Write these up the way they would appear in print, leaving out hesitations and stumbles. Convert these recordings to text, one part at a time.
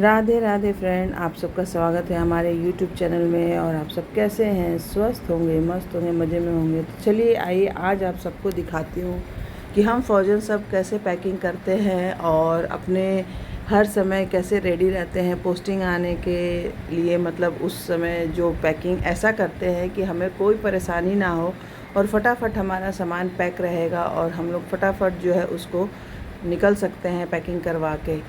Radhe Radhe friend, आप सबका स्वागत है हमारे यूट्यूब चैनल में। और आप सब कैसे हैं? स्वस्थ होंगे, मस्त होंगे, मज़े में होंगे। तो चलिए आइए आज आप सबको दिखाती हूँ कि हम फ़ौजन सब कैसे पैकिंग करते हैं और अपने हर समय कैसे रेडी रहते हैं पोस्टिंग आने के लिए। मतलब उस समय जो पैकिंग ऐसा करते हैं कि हमें कोई परेशानी ना हो और फटाफट हमारा सामान पैक रहेगा और हम लोग फटाफट जो है उसको निकल सकते हैं पैकिंग करवा के।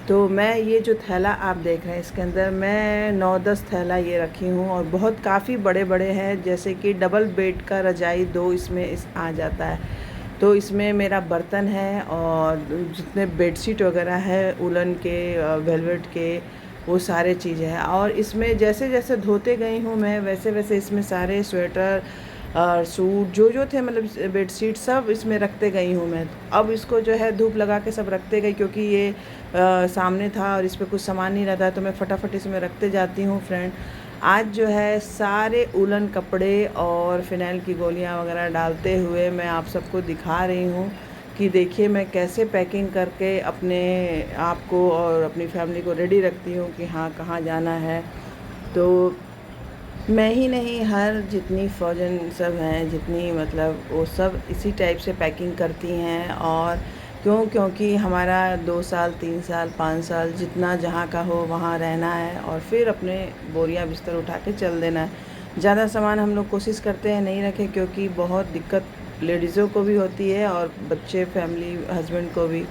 तो मैं ये जो थैला आप देख रहे हैं इसके अंदर मैं 9-10 थैला ये रखी हूँ और बहुत काफ़ी बड़े बड़े हैं, जैसे कि डबल बेड का रजाई 2 इसमें आ जाता है। तो इसमें मेरा बर्तन है और जितने बेडशीट वगैरह है उलन के, वेलवेट के, वो सारे चीज़ें हैं। और इसमें जैसे जैसे धोते गई हूँ मैं वैसे वैसे इसमें सारे स्वेटर और सूट जो थे, मतलब बेडशीट सब इसमें रखते गई हूँ मैं। अब इसको जो है धूप लगा के सब रखते गई, क्योंकि ये सामने था और इस पर कुछ सामान नहीं रहता, तो मैं फटाफट इसमें रखते जाती हूँ फ्रेंड। आज जो है सारे उलन कपड़े और फ़िनाइल की गोलियाँ वगैरह डालते हुए मैं आप सबको दिखा रही हूँ कि देखिए मैं कैसे पैकिंग करके अपने आप को और अपनी फैमिली को रेडी रखती हूँ कि हाँ कहाँ जाना है। तो मैं ही नहीं, हर जितनी फ़ौजन सब हैं, जितनी मतलब वो सब इसी टाइप से पैकिंग करती हैं। और क्योंकि हमारा 2 साल 3 साल 5 साल जितना जहाँ का हो वहाँ रहना है और फिर अपने बोरियां बिस्तर उठा के चल देना है। ज़्यादा सामान हम लोग कोशिश करते हैं नहीं रखें, क्योंकि बहुत दिक्कत लेडीज़ों को भी होती है और बच्चे, फैमिली, हस्बैंड को भी।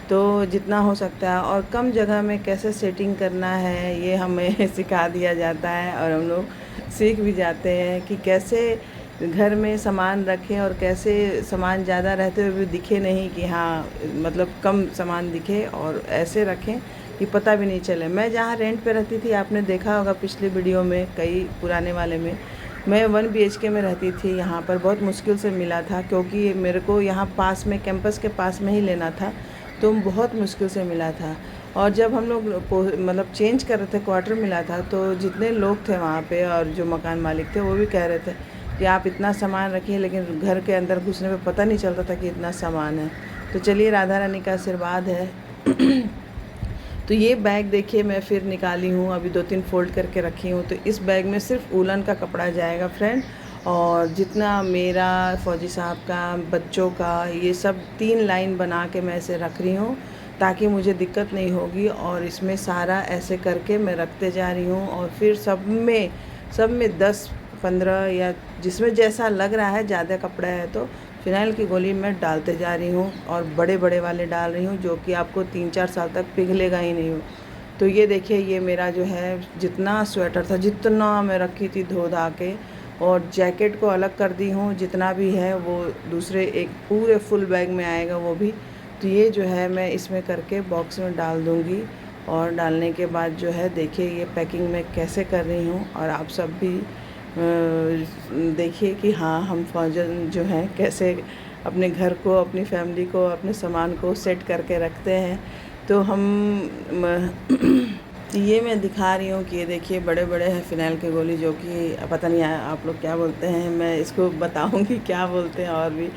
तो जितना हो सकता है और कम जगह में कैसे सेटिंग करना है ये हमें सिखा दिया जाता है और हम लोग सीख भी जाते हैं कि कैसे घर में सामान रखें और कैसे सामान ज़्यादा रहते हुए भी दिखे नहीं कि हाँ, मतलब कम सामान दिखे, और ऐसे रखें कि पता भी नहीं चले। मैं जहाँ रेंट पे रहती थी, आपने देखा होगा पिछले वीडियो में, कई पुराने वाले में, मैं 1 BHK में रहती थी। यहाँ पर बहुत मुश्किल से मिला था, क्योंकि मेरे को यहाँ पास में, कैंपस के पास में ही लेना था, तो बहुत मुश्किल से मिला था। और जब हम लोग मतलब चेंज कर रहे थे, क्वार्टर मिला था, तो जितने लोग थे वहाँ पे और जो मकान मालिक थे वो भी कह रहे थे कि आप इतना सामान रखिए, लेकिन घर के अंदर घुसने पे पता नहीं चलता था कि इतना सामान है। तो चलिए, राधा रानी का आशीर्वाद है। तो ये बैग देखिए मैं फिर निकाली हूँ, अभी 2-3 फ़ोल्ड करके रखी हूँ। तो इस बैग में सिर्फ उलन का कपड़ा जाएगा फ्रेंड, और जितना मेरा, फौजी साहब का, बच्चों का, ये सब 3 लाइन बना के मैं इसे रख रही हूँ ताकि मुझे दिक्कत नहीं होगी। और इसमें सारा ऐसे करके मैं रखते जा रही हूँ और फिर सब में 10-15 या जिसमें जैसा लग रहा है ज़्यादा कपड़ा है तो फ़िनाइल की गोली मैं डालते जा रही हूँ, और बड़े बड़े वाले डाल रही हूँ जो कि आपको 3-4 साल तक पिघलेगा ही नहीं हो। तो ये देखिए, ये मेरा जो है जितना स्वेटर था, जितना मैं रखी थी धो धा के, और जैकेट को अलग कर दी हूँ, जितना भी है वो दूसरे एक पूरे फुल बैग में आएगा वो भी। तो ये जो है मैं इसमें करके बॉक्स में डाल दूँगी। और डालने के बाद जो है देखिए ये पैकिंग मैं कैसे कर रही हूँ, और आप सब भी देखिए कि हाँ, हम फ़ौजन जो हैं कैसे अपने घर को, अपनी फैमिली को, अपने सामान को सेट करके रखते हैं। तो ये मैं दिखा रही हूँ कि ये देखिए बड़े बड़े हैं फ़िनाइल के गोली, जो कि पता नहीं आप लोग क्या बोलते हैं, मैं इसको बताऊँगी क्या बोलते हैं और भी।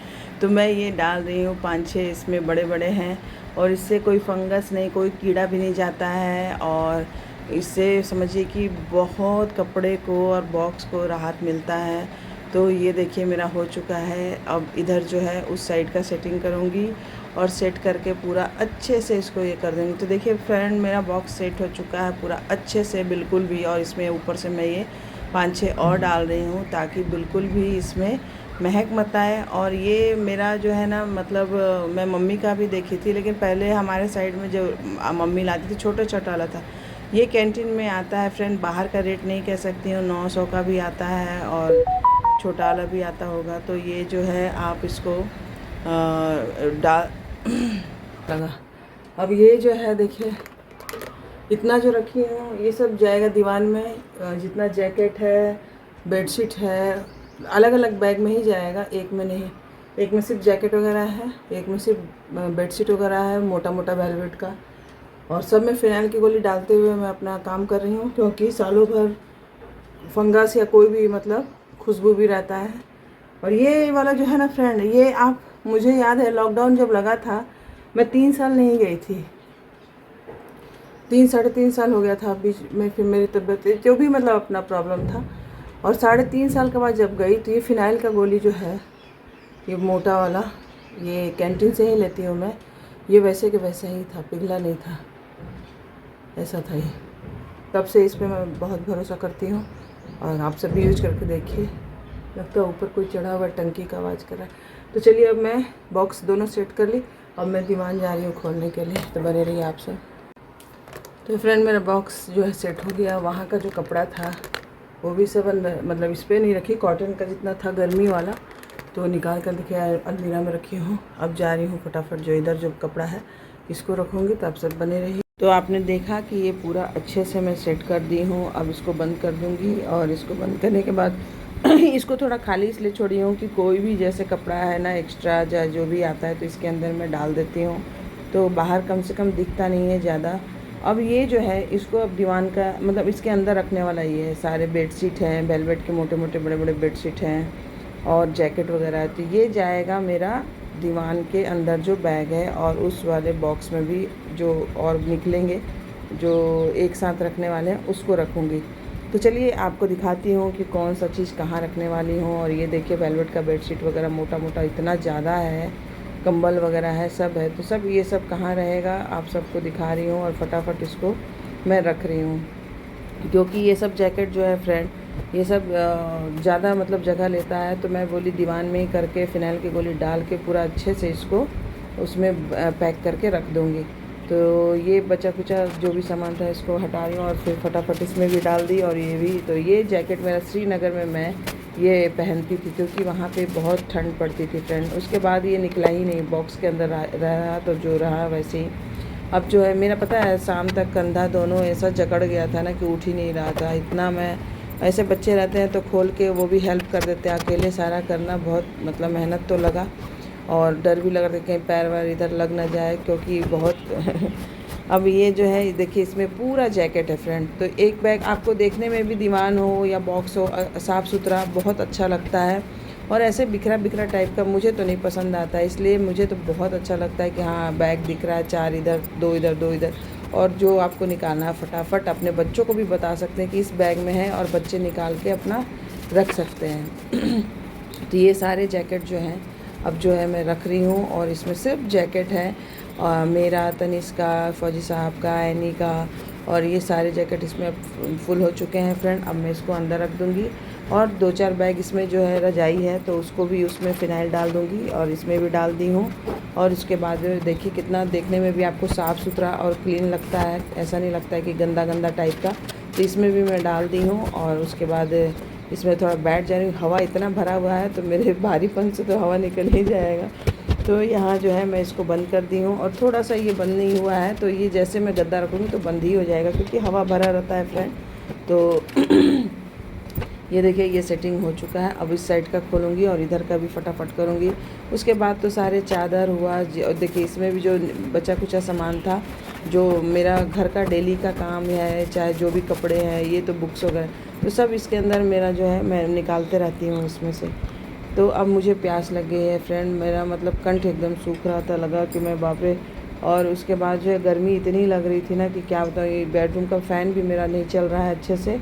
तो मैं ये डाल रही हूँ 5-6, इसमें बड़े बड़े हैं, और इससे कोई फंगस नहीं, कोई कीड़ा भी नहीं जाता है, और इससे समझिए कि बहुत कपड़े को और बॉक्स को राहत मिलता है। तो ये देखिए मेरा हो चुका है। अब इधर जो है उस साइड का सेटिंग करूँगी और सेट करके पूरा अच्छे से इसको ये कर दूँगी। तो देखिए फ्रेंड, मेरा बॉक्स सेट हो चुका है पूरा अच्छे से बिल्कुल भी, और इसमें ऊपर से मैं ये 5-6 और डाल रही हूँ ताकि बिल्कुल भी इसमें महक मत आए। और ये मेरा जो है ना, मतलब मैं मम्मी का भी देखी थी, लेकिन पहले हमारे साइड में जो मम्मी लाती थी छोटा छोटा वाला था, ये कैंटीन में आता है फ्रेंड। बाहर का रेट नहीं कह सकती हूँ, 900 का भी आता है और छोटा वाला भी आता होगा। तो ये जो है आप इसको डाल लगा। अब ये जो है देखिए, इतना जो रखी हूँ ये सब जाएगा दीवान में। जितना जैकेट है, बेडशीट है, अलग अलग बैग में ही जाएगा, एक में नहीं। एक में सिर्फ जैकेट वगैरह है, एक में सिर्फ बेडशीट वगैरह है, मोटा मोटा वेलवेट का, और सब में फ़िनाइल की गोली डालते हुए मैं अपना काम कर रही हूँ, क्योंकि सालों भर फंगस या कोई भी मतलब खुशबू भी रहता है। और ये वाला जो है ना फ्रेंड, ये आप, मुझे याद है लॉकडाउन जब लगा था, मैं 3 साल नहीं गई थी। 3 साढ़े 3 साल हो गया था बीच में। फिर मेरी तबीयत जो भी मतलब अपना प्रॉब्लम था, और 3.5 साल के बाद जब गई तो ये फ़िनाइल का गोली जो है, ये मोटा वाला, ये कैंटीन से ही लेती हूँ मैं। ये वैसे के वैसा ही था, पिघला नहीं था, ऐसा था ये। तब से इस पे मैं बहुत भरोसा करती हूँ, और आप सब भी यूज करके देखिए। लगता है ऊपर कोई चढ़ा हुआ टंकी का आवाज़ कर रहा है। तो चलिए अब मैं बॉक्स दोनों सेट कर ली, अब मैं दीवान जा रही हूँ खोलने के लिए, तो बने रहिए आप सब। तो फ्रेंड मेरा बॉक्स जो है सेट हो गया। वहाँ का जो कपड़ा था वो भी सब अंदर, मतलब इस पर नहीं रखी, कॉटन का जितना था गर्मी वाला, तो निकाल कर देखिए अलमीरा में रखी हूँ। अब जा रही हूँ फटाफट जो इधर जो कपड़ा है इसको रखूँगी, तो आप सब बने रहिए। तो आपने देखा कि ये पूरा अच्छे से मैं सेट कर दी हूँ। अब इसको बंद कर दूँगी, और इसको बंद करने के बाद इसको थोड़ा खाली इसलिए छोड़ी हूँ कि कोई भी जैसे कपड़ा है ना एक्स्ट्रा जो भी आता है तो इसके अंदर मैं डाल देती हूँ, तो बाहर कम से कम दिखता नहीं है ज़्यादा। अब ये जो है इसको अब दीवान का मतलब इसके अंदर रखने वाला ये है। सारे बेडशीट हैं, वेलवेट के मोटे मोटे बड़े बड़े बेडशीट हैं और जैकेट वगैरह, तो ये जाएगा मेरा दीवान के अंदर जो बैग है, और उस वाले बॉक्स में भी जो और निकलेंगे जो एक साथ रखने वाले हैं उसको रखूँगी। तो चलिए आपको दिखाती हूँ कि कौन सा चीज़ कहाँ रखने वाली हूँ। और ये देखिए वेलवेट का बेडशीट वगैरह मोटा मोटा इतना ज़्यादा है, कंबल वगैरह है, सब है, तो सब ये सब कहाँ रहेगा आप सबको दिखा रही हूँ। और फटाफट इसको मैं रख रही हूँ, क्योंकि ये सब जैकेट जो है फ्रेंड, ये सब ज़्यादा मतलब जगह लेता है। तो मैं बोली दीवान में ही करके फ़िनाइल की गोली डाल के पूरा अच्छे से इसको उसमें पैक करके रख दूँगी। तो ये बचा कुचा जो भी सामान था इसको हटा रही हूँ, और फिर फटाफट इसमें भी डाल दी। और ये भी, तो ये जैकेट मेरा श्रीनगर में मैं ये पहनती थी, क्योंकि वहाँ पे बहुत ठंड पड़ती थी फ्रेंड। उसके बाद ये निकला ही नहीं, बॉक्स के अंदर रहा, तो जो रहा वैसे ही। अब जो है मेरा पता है शाम तक कंधा दोनों ऐसा जकड़ गया था ना कि उठ ही नहीं रहा था इतना। मैं ऐसे बच्चे रहते हैं तो खोल के वो भी हेल्प कर देते हैं, अकेले सारा करना बहुत मतलब मेहनत तो लगा, और डर भी लग रहा था कहीं पैर वैर इधर लग ना जाए, क्योंकि बहुत अब ये जो है देखिए इसमें पूरा जैकेट है फ्रेंड। तो एक बैग आपको देखने में भी दीवान हो या बॉक्स हो साफ़ सुथरा बहुत अच्छा लगता है, और ऐसे बिखरा बिखरा टाइप का मुझे तो नहीं पसंद आता, इसलिए मुझे तो बहुत अच्छा लगता है कि हाँ बैग दिख रहा है, 4 इधर 2 इधर 2 इधर। और जो आपको निकालना है फटाफट अपने बच्चों को भी बता सकते हैं कि इस बैग में है, और बच्चे निकाल के अपना रख सकते हैं। तो ये सारे जैकेट जो हैं अब जो है मैं रख रही हूँ, और इसमें सिर्फ जैकेट है मेरा, तनिष्का, फौजी साहब का, एनी का, और ये सारे जैकेट इसमें अब फुल हो चुके हैं फ्रेंड। अब मैं इसको अंदर रख दूँगी, और 2-4 बैग इसमें जो है रजाई है तो उसको भी उसमें फ़िनाइल डाल दूँगी, और इसमें भी डाल दी हूँ। और उसके बाद देखिए कितना देखने में भी आपको साफ़ सुथरा और क्लीन लगता है, ऐसा नहीं लगता है कि गंदा गंदा टाइप का। तो इसमें भी मैं डाल दी हूँ, और उसके बाद इसमें थोड़ा बैठ जा रही हूँ। हवा इतना भरा हुआ है तो मेरे भारीपन से तो हवा निकल ही जाएगा। तो यहाँ जो है मैं इसको बंद कर दी हूँ, और थोड़ा सा ये बंद नहीं हुआ है, तो ये जैसे मैं गद्दा रखूँगी तो बंद ही हो जाएगा, क्योंकि हवा भरा रहता है फ्रेंड। तो ये देखिए ये सेटिंग हो चुका है। अब इस साइड का खोलूँगी और इधर का भी फटाफट करूँगी। उसके बाद तो सारे चादर हुआ, और देखिए इसमें भी जो बचा कुचा सामान था जो मेरा घर का डेली का काम है, चाहे जो भी कपड़े हैं, ये तो बुक्स वगैरह, तो सब इसके अंदर मेरा जो है मैं निकालते रहती हूँ इसमें से। तो अब मुझे प्यास लग गई है फ्रेंड, मेरा मतलब कंठ एकदम सूख रहा था, लगा कि मैं बाप रे। और उसके बाद जो है गर्मी इतनी लग रही थी ना कि क्या बताऊँ, ये बेडरूम का फ़ैन भी मेरा नहीं चल रहा है अच्छे से।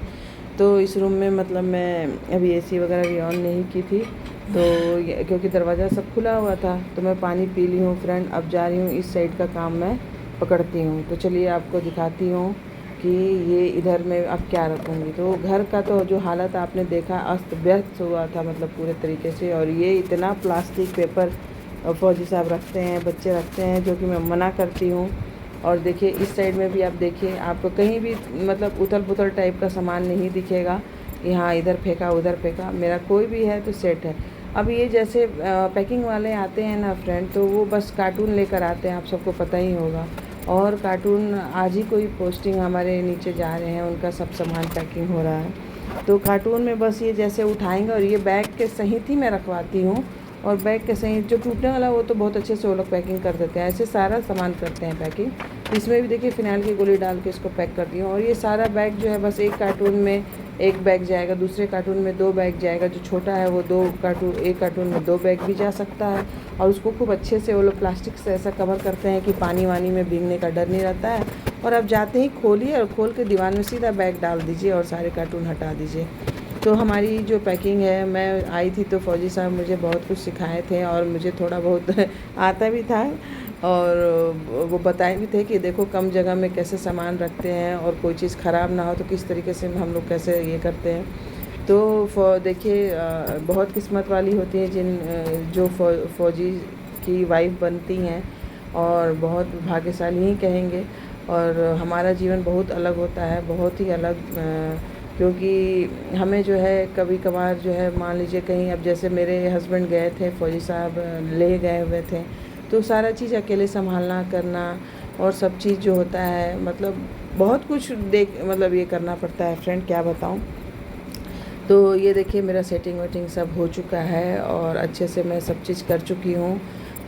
तो इस रूम में मतलब मैं अभी एसी वगैरह भी ऑन नहीं की थी, तो क्योंकि दरवाज़ा सब खुला हुआ था। तो मैं पानी पी ली हूँ फ्रेंड, अब जा रही हूँ इस साइड का काम मैं पकड़ती हूँ। तो चलिए आपको दिखाती हूँ कि ये इधर मैं अब क्या रखूँगी। तो घर का तो जो हालत आपने देखा अस्त व्यस्त हुआ था मतलब पूरे तरीके से। और ये इतना प्लास्टिक पेपर फौजी साहब रखते हैं, बच्चे रखते हैं, जो कि मैं मना करती हूँ। और देखिए इस साइड में भी आप देखिए, आपको कहीं भी मतलब उथल पुथल टाइप का सामान नहीं दिखेगा कि हाँ इधर फेंका उधर फेंका, मेरा कोई भी है तो सेट है। अब ये जैसे पैकिंग वाले आते हैं ना फ्रेंड, तो वो बस कार्टून लेकर आते हैं, आप सबको पता ही होगा। और कार्टून आज ही कोई पोस्टिंग हमारे नीचे जा रहे हैं, उनका सब सामान पैकिंग हो रहा है। तो कार्टून में बस ये जैसे उठाएंगे, और ये बैग के सहित ही मैं रखवाती हूँ, और बैग के सहित जो टूटने वाला वो तो बहुत अच्छे से वो लोग पैकिंग कर देते हैं, ऐसे सारा सामान करते हैं पैकिंग। तो इसमें भी देखिए फ़िनाइल की गोली डाल के इसको पैक कर दी हूँ। और ये सारा बैग जो है बस एक कार्टून में एक बैग जाएगा, दूसरे कार्टून में 2 बैग जाएगा, जो छोटा है वो 2 कार्टून, एक कार्टून में 2 बैग भी जा सकता है। और उसको खूब अच्छे से वो लोग प्लास्टिक से ऐसा कवर करते हैं कि पानी वानी में भीगने का डर नहीं रहता है। और आप जाते ही खोलिए और खोल के दीवार में सीधा बैग डाल दीजिए और सारे कार्टून हटा दीजिए। तो हमारी जो पैकिंग है, मैं आई थी तो फ़ौजी साहब मुझे बहुत कुछ सिखाए थे और मुझे थोड़ा बहुत आता भी था। और वो बताए भी थे कि देखो कम जगह में कैसे सामान रखते हैं और कोई चीज़ ख़राब ना हो तो किस तरीके से हम लोग कैसे ये करते हैं। तो देखिए बहुत किस्मत वाली होती है जो फ़ौजी की वाइफ बनती हैं, और बहुत भाग्यशाली ही कहेंगे। और हमारा जीवन बहुत अलग होता है, बहुत ही अलग, क्योंकि हमें जो है कभी कभार जो है मान लीजिए कहीं, अब जैसे मेरे हस्बैंड गए थे, फ़ौजी साहब ले गए हुए थे, तो सारा चीज़ अकेले संभालना करना और सब चीज़ जो होता है, मतलब बहुत कुछ मतलब ये करना पड़ता है फ्रेंड, क्या बताऊँ। तो ये देखिए मेरा सेटिंग वेटिंग सब हो चुका है और अच्छे से मैं सब चीज़ कर चुकी हूँ।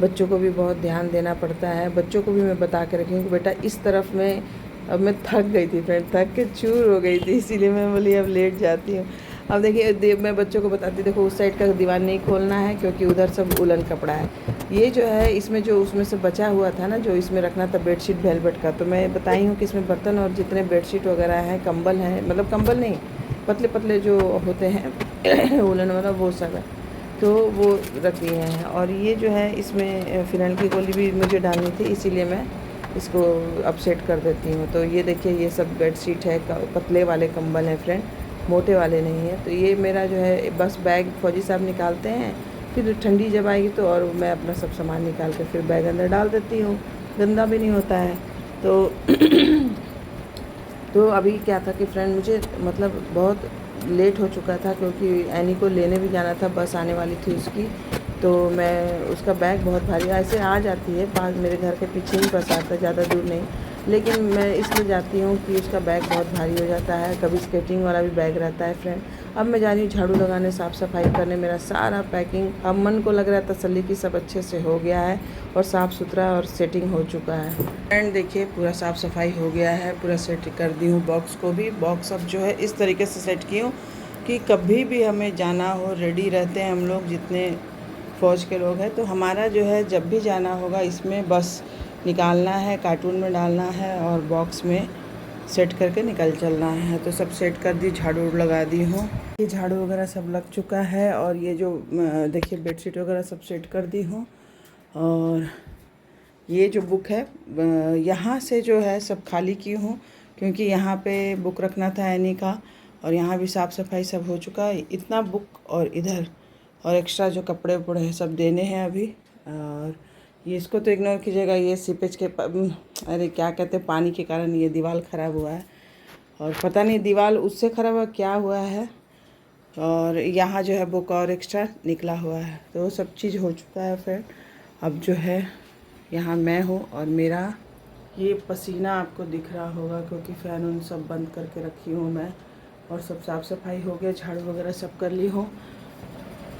बच्चों को भी बहुत ध्यान देना पड़ता है, बच्चों को भी मैं बता के रखी हूँ कि बेटा इस तरफ में, अब मैं थक गई थी फ्रेंड, थक के चूर हो गई थी, इसीलिए मैं बोली अब लेट जाती हूँ। अब देखिए मैं बच्चों को बताती, देखो उस साइड का दीवार नहीं खोलना है क्योंकि उधर सब उलन कपड़ा है। ये जो है इसमें जो उसमें से बचा हुआ था ना, जो इसमें रखना था बेडशीट वेलवेट का, तो मैं बताई हूँ कि इसमें बर्तन और जितने बेडशीट वगैरह हैं, कंबल हैं, मतलब कंबल नहीं, पतले पतले जो होते हैं उलन वाला, वो सब है, तो वो रख दिए हैं। और ये जो है इसमें फिनाइल की गोली भी मुझे डालनी थी, इसीलिए मैं इसको अब सेट कर देती हूँ। तो ये देखिए ये सब बेडशीट है, पतले वाले कंबल हैं फ्रेंड, मोटे वाले नहीं हैं। तो ये मेरा जो है बस बैग फ़ौजी साहब निकालते हैं, फिर ठंडी जब आएगी तो और मैं अपना सब सामान निकाल के फिर बैग अंदर डाल देती हूँ, गंदा भी नहीं होता है। तो तो अभी क्या था कि फ्रेंड मुझे मतलब बहुत लेट हो चुका था, क्योंकि एनी को लेने भी जाना था, बस आने वाली थी उसकी। तो मैं उसका बैग बहुत भारी, ऐसे आ जाती है पास, मेरे घर के पीछे ही बस आता है, ज़्यादा दूर नहीं, लेकिन मैं इसलिए जाती हूँ कि उसका बैग बहुत भारी हो जाता है। कभी स्केटिंग वाला भी बैग रहता है फ्रेंड। अब मैं जा रही हूँ झाड़ू लगाने, साफ़ सफाई करने, मेरा सारा पैकिंग अब मन को लग रहा है तसल्ली की सब अच्छे से हो गया है और साफ़ सुथरा और सेटिंग हो चुका है। फ्रेंड देखिए पूरा साफ़ सफाई हो गया है, पूरा सेट कर दी हूँ बॉक्स को भी। बॉक्स अब जो है इस तरीके से सेट की हूँ कि कभी भी हमें जाना हो, रेडी रहते हैं हम लोग, जितने फ़ौज के लोग हैं, तो हमारा जो है जब भी जाना होगा इसमें बस निकालना है, कार्टून में डालना है और बॉक्स में सेट करके निकल चलना है। तो सब सेट कर दी, झाड़ू लगा दी हूँ, ये झाड़ू वगैरह सब लग चुका है। और ये जो देखिए बेडशीट वगैरह सब सेट कर दी हूँ। और ये जो बुक है यहाँ से जो है सब खाली की हूँ, क्योंकि यहाँ पे बुक रखना था एनी का, और यहाँ भी साफ़ सफाई सब हो चुका है। इतना बुक और इधर और एक्स्ट्रा जो कपड़े उपड़े हैं सब देने हैं अभी। और ये इसको तो इग्नोर कीजिएगा, ये सीपेज के अरे क्या कहते हैं, पानी के कारण ये दीवार ख़राब हुआ है, और पता नहीं दीवार उससे ख़राब हुआ क्या हुआ है। और यहाँ जो है बुक और एक्स्ट्रा निकला हुआ है, तो सब चीज़ हो चुका है। फिर अब जो है यहाँ मैं हूँ और मेरा ये पसीना आपको दिख रहा होगा, क्योंकि फ़ैन उन सब बंद करके रखी हूँ मैं, और सब साफ़ सफाई हो गया, झाड़ू वगैरह सब कर ली हूँ।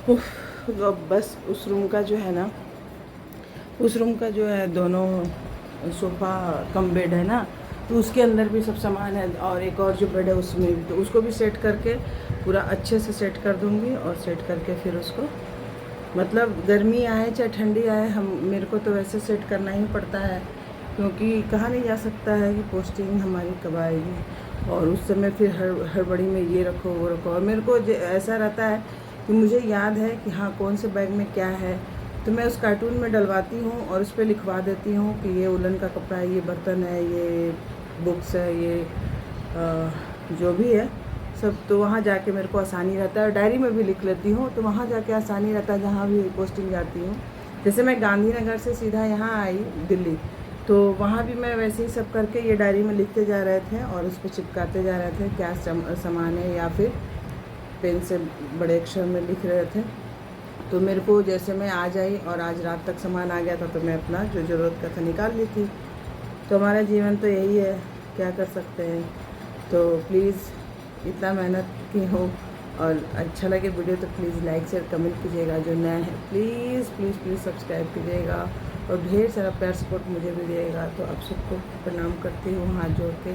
अब बस उस रूम का जो है ना, उस रूम का जो है दोनों सोफ़ा कम बेड है ना, तो उसके अंदर भी सब सामान है, और एक और जो बेड है उसमें भी, तो उसको भी सेट करके पूरा अच्छे से सेट कर दूँगी। और सेट करके फिर उसको, मतलब गर्मी आए चाहे ठंडी आए, मेरे को तो वैसे सेट करना ही पड़ता है, क्योंकि कहा नहीं जा सकता है कि पोस्टिंग हमारी कब आएगी, और उस समय फिर हड़बड़ी में ये रखो वो रखो। और मेरे को ऐसा रहता है कि मुझे याद है कि हाँ कौन से बैग में क्या है, तो मैं उस कार्टून में डलवाती हूँ और उस पर लिखवा देती हूँ कि ये उलन का कपड़ा है, ये बर्तन है, ये बुक्स है, ये जो भी है सब। तो वहाँ जाके मेरे को आसानी रहता है, डायरी में भी लिख लेती हूँ, तो वहाँ जाके आसानी रहता है जहाँ भी पोस्टिंग जाती हूँ। जैसे मैं गांधीनगर से सीधा यहाँ आई दिल्ली, तो वहाँ भी मैं वैसे ही सब करके ये डायरी में लिखते जा रहे थे और उस पर चिपकाते जा रहे थे क्या सामान है, या फिर पेन से बड़े अक्षर में लिख रहे थे। तो मेरे को जैसे मैं आज आई और आज रात तक सामान आ गया था, तो मैं अपना जो ज़रूरत का था निकाल ली थी। तो हमारा जीवन तो यही है, क्या कर सकते हैं। तो प्लीज़ इतना मेहनत की हो, और अच्छा लगे वीडियो तो प्लीज़ लाइक शेयर कमेंट कीजिएगा। जो नया है प्लीज़ प्लीज़ प्लीज़ सब्सक्राइब कीजिएगा, और ढेर सारा प्यार सपोर्ट मुझे भी दिएगा। तो आप सबको प्रणाम करती हूँ हाथ जोड़ के,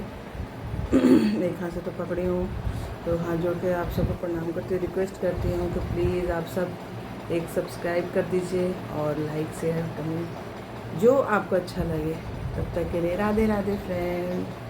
एक हाथ से तो पकड़ी हूँ, तो हाथ जोड़ के आप सबको प्रणाम करती हूँ, रिक्वेस्ट करती हूँ कि प्लीज़ आप सब एक सब्सक्राइब कर दीजिए और लाइक शेयर कमेंट जो आपको अच्छा लगे। तब तक के लिए राधे राधे फ्रेंड।